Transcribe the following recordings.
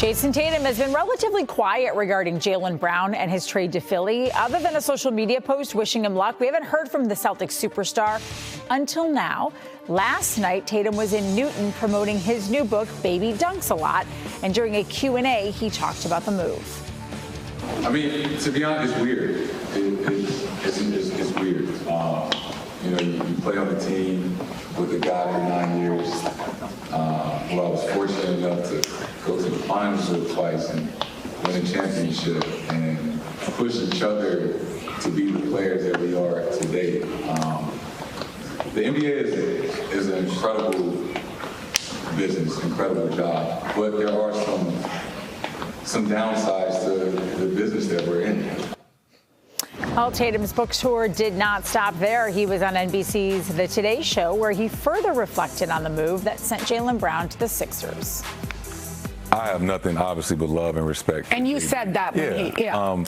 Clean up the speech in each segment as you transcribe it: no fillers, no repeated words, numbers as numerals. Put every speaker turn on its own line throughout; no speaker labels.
Jayson Tatum has been relatively quiet regarding Jaylen Brown and his trade to Philly. Other than a social media post wishing him luck, we haven't heard from the Celtics superstar until now. Last night, Tatum was in Newton promoting his new book, Baby Dunks a Lot. And during a Q&A, he talked about the move.
I mean, to be honest, it's weird. It's weird. You play on the team with a guy for 9 years. Well, I was fortunate enough to go to the finals with twice and win a championship and push each other to be the players that we are today. The NBA is an incredible business, incredible job, but there are some downsides to the business that we're in.
Well, Tatum's book tour did not stop there. He was on NBC's The Today Show, where he further reflected on the move that sent Jaylen Brown to the Sixers.
I have nothing, obviously, but love and respect.
And you said that when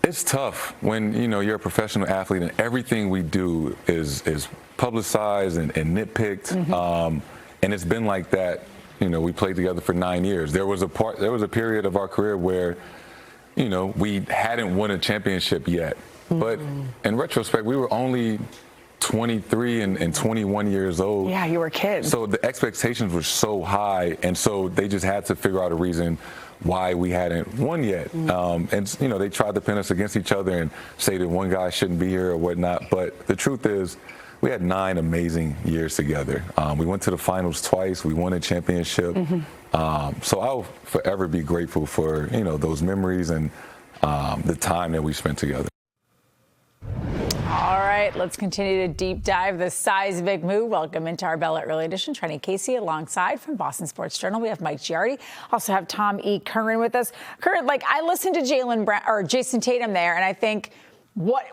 it's tough when, you're a professional athlete and everything we do is publicized and nitpicked. Mm-hmm. And it's been like that. We played together for 9 years. There was a period of our career where we hadn't won a championship yet. Mm-hmm. But in retrospect, we were only 23 and 21 years old.
Yeah, you were kids.
So the expectations were so high, and so they just had to figure out a reason why we hadn't won yet. Mm-hmm. And they tried to pin us against each other and say that one guy shouldn't be here or whatnot. But the truth is, we had 9 amazing years together. We went to the finals twice. We won a championship. Mm-hmm. So I'll forever be grateful for, those memories and the time that we spent together.
All right, let's continue to deep dive the seismic move. Welcome into our Bell at Early Edition. Trenni Casey alongside from Boston Sports Journal. We have Mike Giardi. Also have Tom E. Curran with us. Curran, I listened to Jayson Tatum there, and I think, what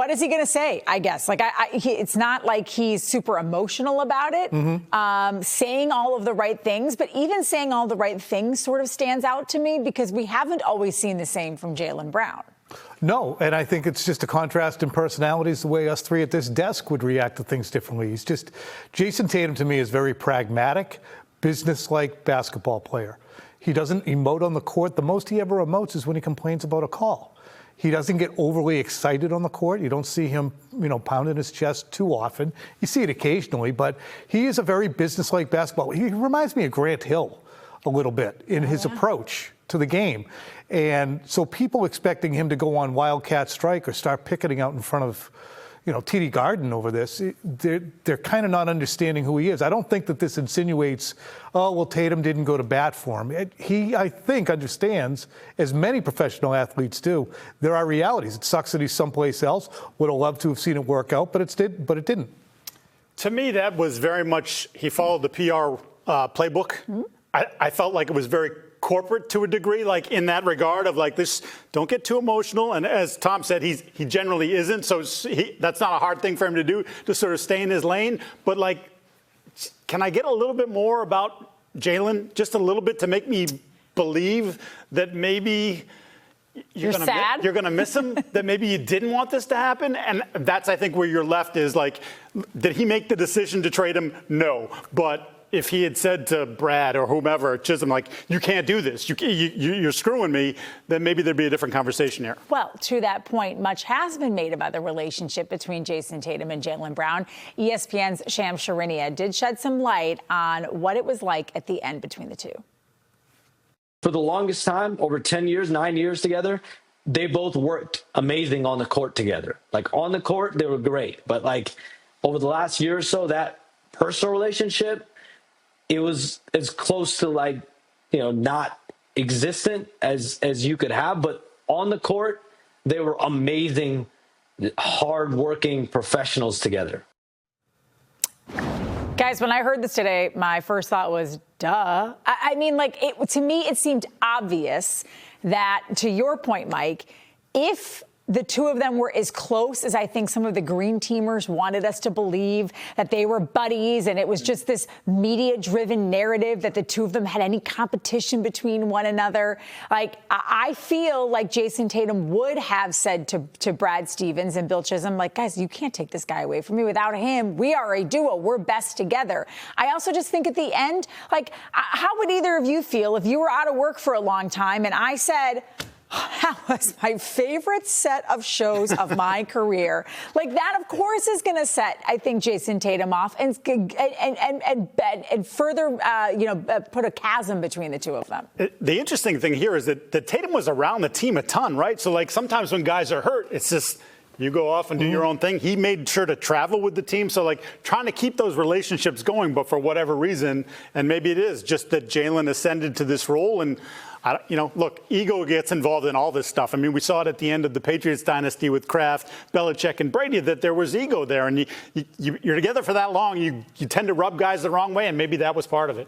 is he going to say, I guess? It's not like he's super emotional about it, saying all of the right things, but even saying all the right things sort of stands out to me because we haven't always seen the same from Jaylen Brown.
No, and I think it's just a contrast in personalities, the way us three at this desk would react to things differently. Jayson Tatum to me is very pragmatic, business-like basketball player. He doesn't emote on the court. The most he ever emotes is when he complains about a call. He doesn't get overly excited on the court. You don't see him, pounding his chest too often. You see it occasionally, but he is a very business-like basketball. He reminds me of Grant Hill a little bit in his approach to the game. And so people expecting him to go on Wildcat strike or start picketing out in front of, TD Garden over this, they're kind of not understanding who he is. I don't think that this insinuates, Tatum didn't go to bat for him. He, I think, understands, as many professional athletes do, there are realities. It sucks that he's someplace else. Would have loved to have seen it work out, but it didn't.
To me, that was very much, he followed the PR playbook. Mm-hmm. I felt like it was very corporate to a degree, in that regard of this, don't get too emotional. And as Tom said, he generally isn't. So that's not a hard thing for him to do, to sort of stay in his lane. But can I get a little bit more about Jaylen, just a little bit, to make me believe that maybe you're going to miss him, that maybe you didn't want this to happen? And that's, I think, where you're left is did he make the decision to trade him? No. But if he had said to Brad or whomever, Chisholm, you can't do this, you're screwing me, then maybe there'd be a different conversation here.
Well, to that point, much has been made about the relationship between Jayson Tatum and Jaylen Brown. ESPN's Shams Charania did shed some light on what it was like at the end between the two.
For the longest time, over 10 years, 9 years together, they both worked amazing on the court together. On the court, they were great. But over the last year or so, that personal relationship, it was as close to not existent as you could have. But on the court, they were amazing, hard-working professionals together.
Guys, when I heard this today, my first thought was, duh. To me, it seemed obvious that, to your point, Mike, if the two of them were as close as I think some of the green teamers wanted us to believe, that they were buddies, and it was just this media-driven narrative that the two of them had any competition between one another. Like, I feel like Jayson Tatum would have said to Brad Stevens and Bill Chisholm, like, guys, you can't take this guy away from me. Without him, we are a duo. We're best together. I also just think at the end, like, how would either of you feel if you were out of work for a long time and I said, that was my favorite set of shows of my career. Like, that, of course, is going to set, I think, Jayson Tatum off and further, put a chasm between the two of them.
The interesting thing here is that Tatum was around the team a ton, right? So, like, sometimes when guys are hurt, it's just you go off and do your own thing. He made sure to travel with the team. So, like, trying to keep those relationships going, but for whatever reason, and maybe it is just that Jaylen ascended to this role and, look, ego gets involved in all this stuff. I mean, we saw it at the end of the Patriots dynasty with Kraft, Belichick, and Brady, that there was ego there. And you're together for that long, you tend to rub guys the wrong way, and maybe that was part of it.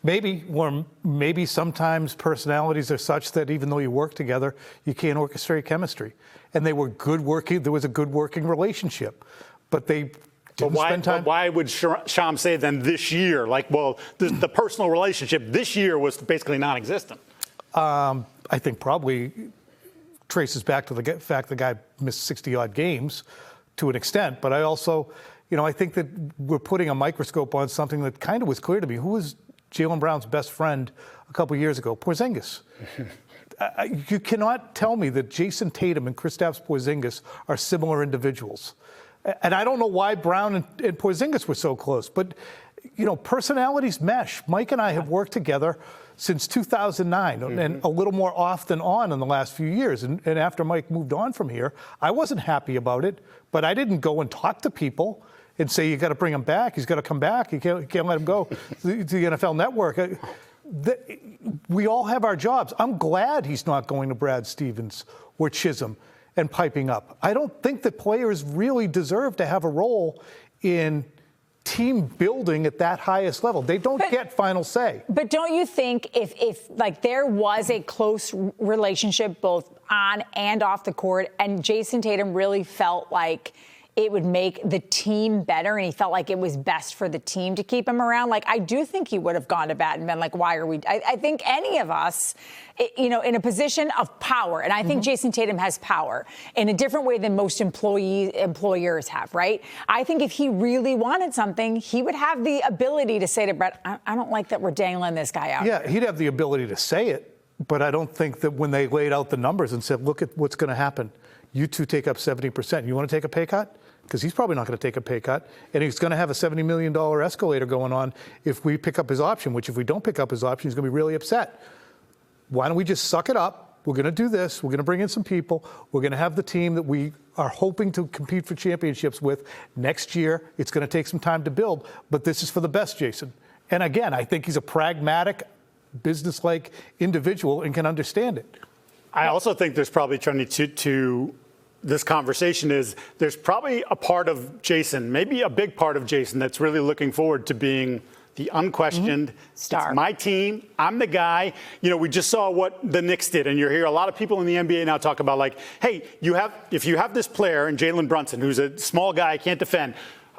Maybe, or maybe sometimes personalities are such that even though you work together, you can't orchestrate chemistry. And they were good working, there was a good working relationship. But they didn't spend time.
But why would Sham say then this year? Like, well, the personal relationship this year was basically non-existent.
I think probably traces back to the fact the guy missed 60-odd games to an extent. But I also, I think that we're putting a microscope on something that kind of was clear to me. Who was Jaylen Brown's best friend a couple years ago? Porzingis. You cannot tell me that Jayson Tatum and Kristaps Porzingis are similar individuals. And I don't know why Brown and Porzingis were so close. But, personalities mesh. Mike and I have worked together since 2009, and a little more off than on in the last few years. And after Mike moved on from here, I wasn't happy about it, but I didn't go and talk to people and say, you got to bring him back. He's got to come back. You can't let him go to the NFL Network. We all have our jobs. I'm glad he's not going to Brad Stevens or Chisholm and piping up. I don't think that players really deserve to have a role in team building at that highest level. They don't get final say.
But don't you think if there was a close relationship both on and off the court, and Jayson Tatum really felt like it would make the team better, and he felt like it was best for the team to keep him around, like, I do think he would have gone to bat and been like, why are we? I think any of us, in a position of power, and I think Jayson Tatum has power in a different way than most employers have, right? I think if he really wanted something, he would have the ability to say to Brett, I don't like that we're dangling this guy out.
Yeah, he'd have the ability to say it, but I don't think that when they laid out the numbers and said, look at what's going to happen, you two take up 70%. You want to take a pay cut? Because he's probably not going to take a pay cut, and he's going to have a $70 million escalator going on if we pick up his option, which if we don't pick up his option, he's going to be really upset. Why don't we just suck it up? We're going to do this. We're going to bring in some people. We're going to have the team that we are hoping to compete for championships with next year. It's going to take some time to build, but this is for the best, Jayson. And again, I think he's a pragmatic, business-like individual and can understand it.
I also think there's probably, Trenni, to this conversation is there's probably a part of Jayson, maybe a big part of Jayson, that's really looking forward to being the unquestioned
star.
It's my team. I'm the guy. We just saw what the Knicks did, and you hear a lot of people in the NBA now talk about, like, hey, if you have this player in Jalen Brunson, who's a small guy, can't defend,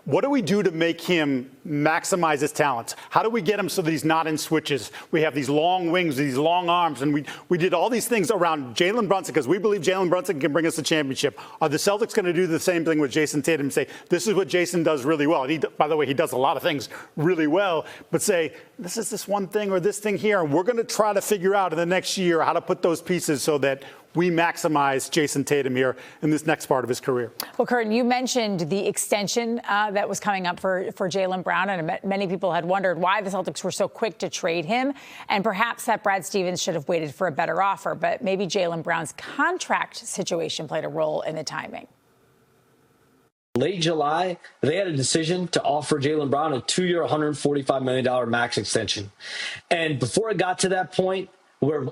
what do we do to make him maximize his talents? How do we get him so that he's not in switches? We have these long wings, these long arms, and we did all these things around Jalen Brunson because we believe Jalen Brunson can bring us a championship. Are the Celtics going to do the same thing with Jayson Tatum and say, this is what Jayson does really well? And by the way, he does a lot of things really well, but say, this is this one thing or this thing here, and we're going to try to figure out in the next year how to put those pieces so that we maximize Jayson Tatum here in this next part of his career.
Well, Curran, you mentioned the extension that was coming up for Jaylen Brown, and many people had wondered why the Celtics were so quick to trade him, and perhaps that Brad Stevens should have waited for a better offer, but maybe Jaylen Brown's contract situation played a role in the timing.
Late July, they had a decision to offer Jaylen Brown a 2-year, $145 million max extension. And before it got to that point where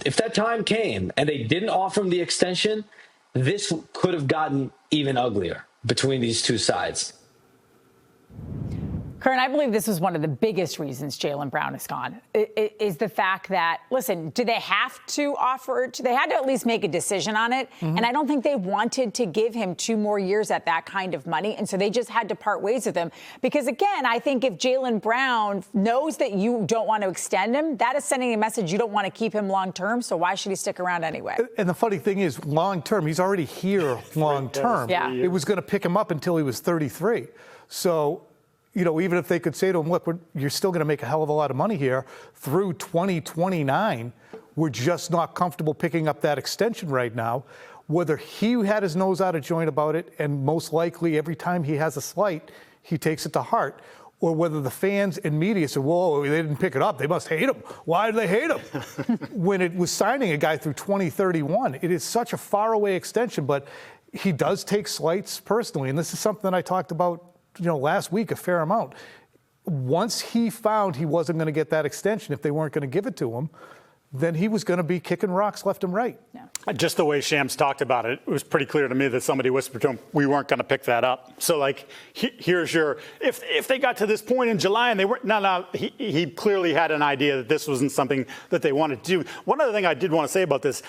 if that time came and they didn't offer him the extension, this could have gotten even uglier between these two sides.
Curran, I believe this was one of the biggest reasons Jaylen Brown is gone, is the fact that, listen, do they have to offer, they had to at least make a decision on it, and I don't think they wanted to give him 2 more years at that kind of money, and so they just had to part ways with him. Because, again, I think if Jaylen Brown knows that you don't want to extend him, that is sending a message you don't want to keep him long-term, so why should he stick around anyway?
And the funny thing is, long-term, he's already here long-term.
Yeah.
It was going to pick him up until he was 33. So, you know, even if they could say to him, look, you're still going to make a hell of a lot of money here through 2029, we're just not comfortable picking up that extension right now. Whether he had his nose out of joint about it, and most likely every time he has a slight, he takes it to heart, or whether the fans and media said, whoa, they didn't pick it up, they must hate him. Why do they hate him? When it was signing a guy through 2031, it is such a faraway extension, but he does take slights personally, and this is something that I talked about last week a fair amount. Once he found he wasn't going to get that extension, if they weren't going to give it to him, then he was going to be kicking rocks left and right.
Yeah.
Just the way Shams talked about it, it was pretty clear to me that somebody whispered to him, we weren't going to pick that up. So, like, here's your, if they got to this point in July and they weren't, he clearly had an idea that this wasn't something that they wanted to do. One other thing I did want to say about this,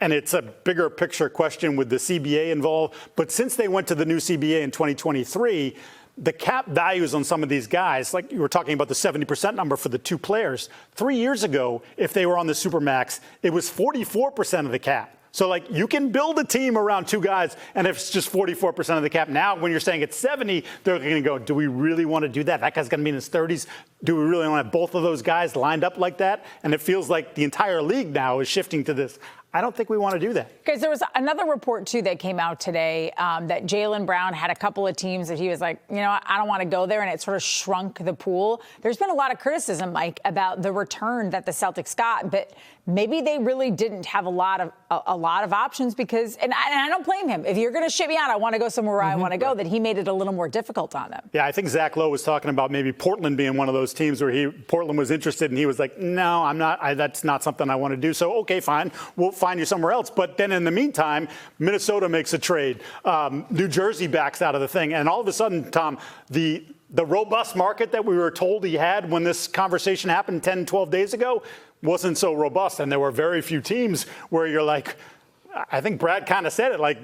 and it's a bigger picture question with the CBA involved, but since they went to the new CBA in 2023, the cap values on some of these guys, like you were talking about the 70% number for the 2 players, 3 years ago, if they were on the Supermax, it was 44% of the cap. So, like, you can build a team around 2 guys, and if it's just 44% of the cap. Now, when you're saying it's 70, they're going to go, do we really want to do that? That guy's going to be in his 30s. Do we really want to have both of those guys lined up like that? And it feels like the entire league now is shifting to this. I don't think we want to do that.
Because there was another report, too, that came out today that Jaylen Brown had a couple of teams that he was like, I don't want to go there, and it sort of shrunk the pool. There's been a lot of criticism, Mike, about the return that the Celtics got, but maybe they really didn't have a lot of options because, and I don't blame him. If you're going to ship me out, I want to go somewhere where I want to go, that he made it a little more difficult on them.
Yeah, I think Zach Lowe was talking about maybe Portland being one of those teams where Portland was interested, and he was like, no, I'm not. That's not something I want to do. So, okay, fine. We'll find you somewhere else. But then in the meantime, Minnesota makes a trade. New Jersey backs out of the thing. And all of a sudden, Tom, the robust market that we were told he had when this conversation happened 10, 12 days ago wasn't so robust. And there were very few teams where you're like, I think Brad kind of said it, like,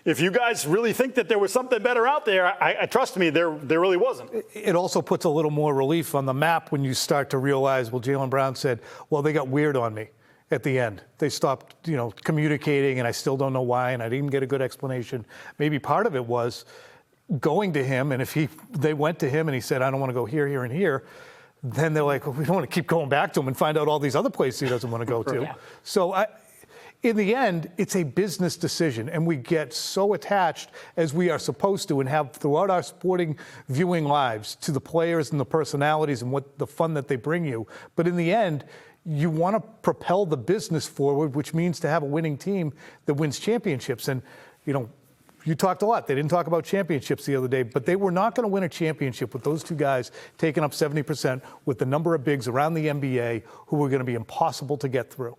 if you guys really think that there was something better out there, I trust me, there really wasn't.
It also puts a little more relief on the map when you start to realize, well, Jaylen Brown said, well, they got weird on me at the end. They stopped, communicating, and I still don't know why, and I didn't get a good explanation. Maybe part of it was going to him, and if they went to him and he said, I don't want to go here, here, and here, then they're like, well, we don't want to keep going back to him and find out all these other places he doesn't want to go to. Yeah. So in the end, it's a business decision, and we get so attached, as we are supposed to and have throughout our sporting viewing lives, to the players and the personalities and what the fun that they bring you. But in the end, you want to propel the business forward, which means to have a winning team that wins championships. And, you talked a lot. They didn't talk about championships the other day, but they were not going to win a championship with those 2 guys taking up 70% with the number of bigs around the NBA who were going to be impossible to get through.